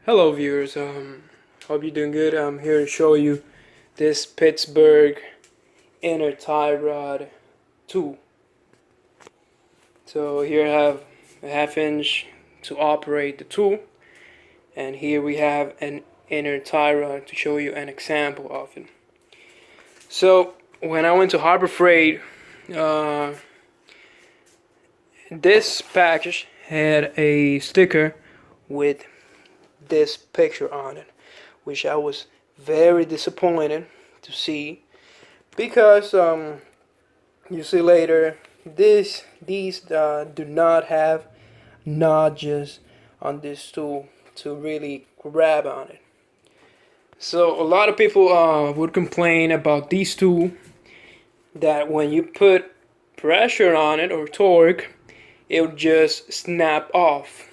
Hello viewers, hope you're doing good. I'm here to show you this Pittsburgh inner tie rod tool. So here I have a 1/2 inch to operate the tool, and here we have an inner tie rod to show you an example of it. So when I went to Harbor Freight, this package had a sticker with this picture on it, which I was very disappointed to see because you see later these do not have notches on this tool to really grab on it. So a lot of people would complain about these two, that when you put pressure on it or torque, it will just snap off.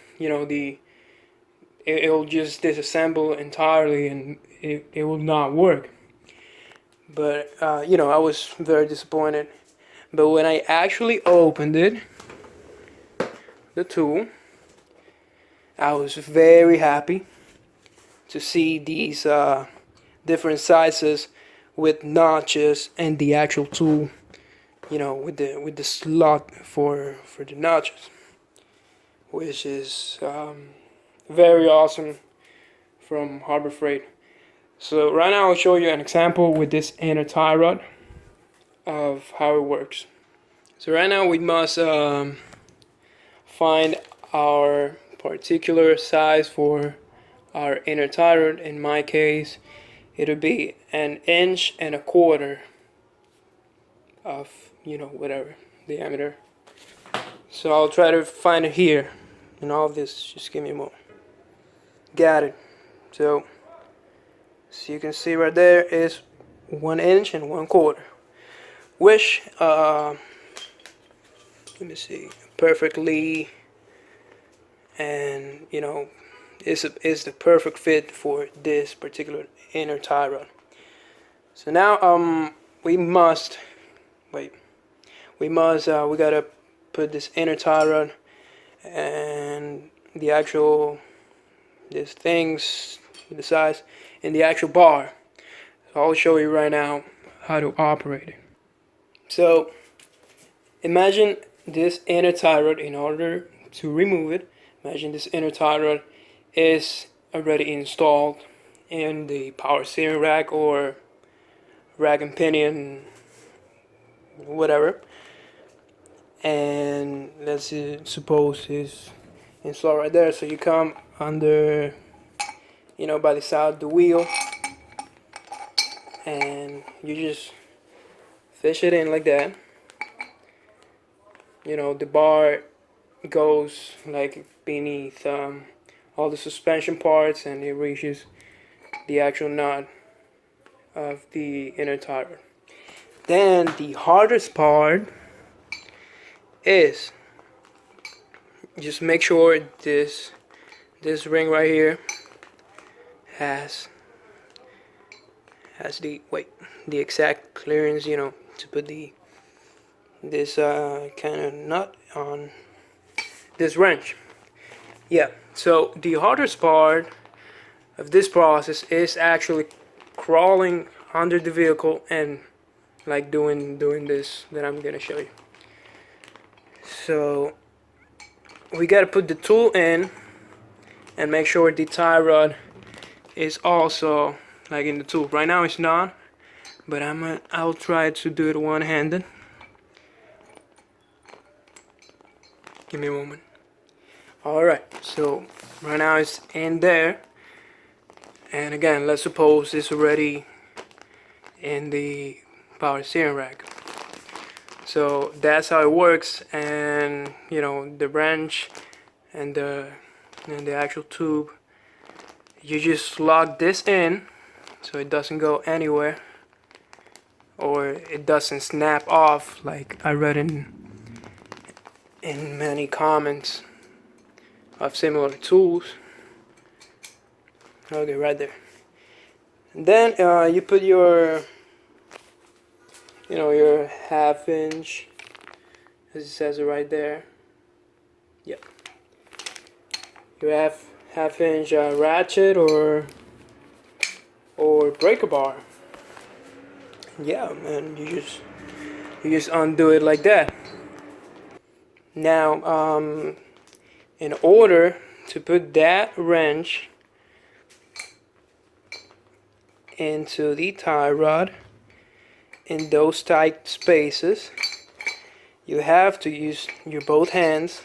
It'll just disassemble entirely and it will not work. But I was very disappointed. But when I actually opened it, the tool, I was very happy to see these different sizes with notches and the actual tool, with the slot for the notches, which is very awesome from Harbor Freight. So right now I'll show you an example with this inner tie rod of how it works. So right now we must find our particular size for our inner tie rod. In my case, it'll be 1.25 inches of whatever diameter. So I'll try to find it here in all of this. Just give me a moment. Got it. So you can see right there is 1.25 inches, which let me see, perfectly, and is the perfect fit for this particular inner tie rod. So now we gotta put this inner tie rod and the actual these things, the size, in the actual bar. So I'll show you right now how to operate it. So imagine this inner tie rod. In order to remove it, imagine this inner tie rod is already installed in the power steering rack or rack and pinion, whatever. And let's suppose it's installed right there. So you come under, by the side of the wheel, and you just fish it in like that. The bar goes like beneath all the suspension parts, and it reaches the actual nut of the inner tie rod. Then the hardest part is just make sure this ring right here has the exact clearance, to put this kind of nut on this wrench. Yeah, so the hardest part of this process is actually crawling under the vehicle and like doing this that I'm gonna show you. So we gotta put the tool in and make sure the tie rod is also like in the tool. Right now it's not, but I'll try to do it one-handed. Give me a moment. Alright, so right now it's in there, and again, let's suppose it's already in the power steering rack. So that's how it works, and the wrench and the actual tube, you just lock this in so it doesn't go anywhere, or it doesn't snap off like I read in many comments of similar tools. Okay, right there. And then you put your your 1/2 inch, as it says it right there. Yep. Your half-inch ratchet or breaker bar. Yeah, and you just undo it like that. Now, in order to put that wrench into the tie rod in those tight spaces, you have to use your both hands,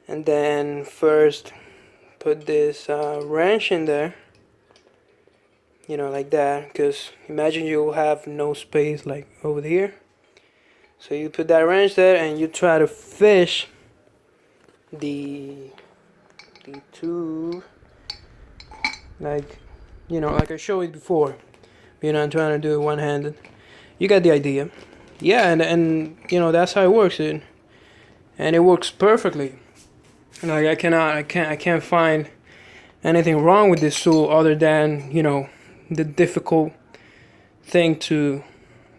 and then first put this wrench in there, you know, like that, because imagine you'll have no space like over here. So you put that wrench there and you try to fish the tube, like, you know, like I showed you before. You know, I'm trying to do it one-handed. You got the idea. Yeah, and you know, that's how it works, and it works perfectly. Like I can't find anything wrong with this tool other than, you know, the difficult thing to,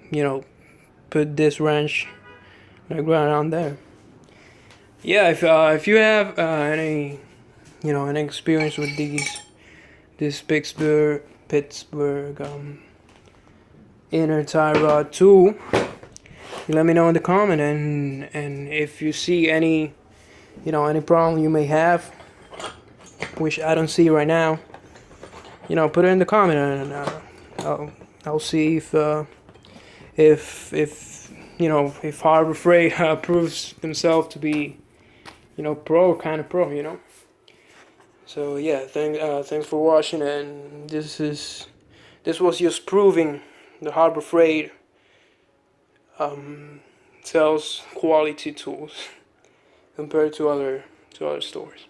you know, put this wrench like right on there. Yeah, if you have any, you know, any experience with this Pittsburgh inner tie rod tool, you let me know in the comment, and if you see any, you know, any problem you may have, which I don't see right now, you know, put it in the comment, and I'll see if you know, if Harbor Freight proves themselves to be, you know, kind of pro, you know. So yeah, thanks for watching, and this was just proving the Harbor Freight sells quality tools compared to other stores.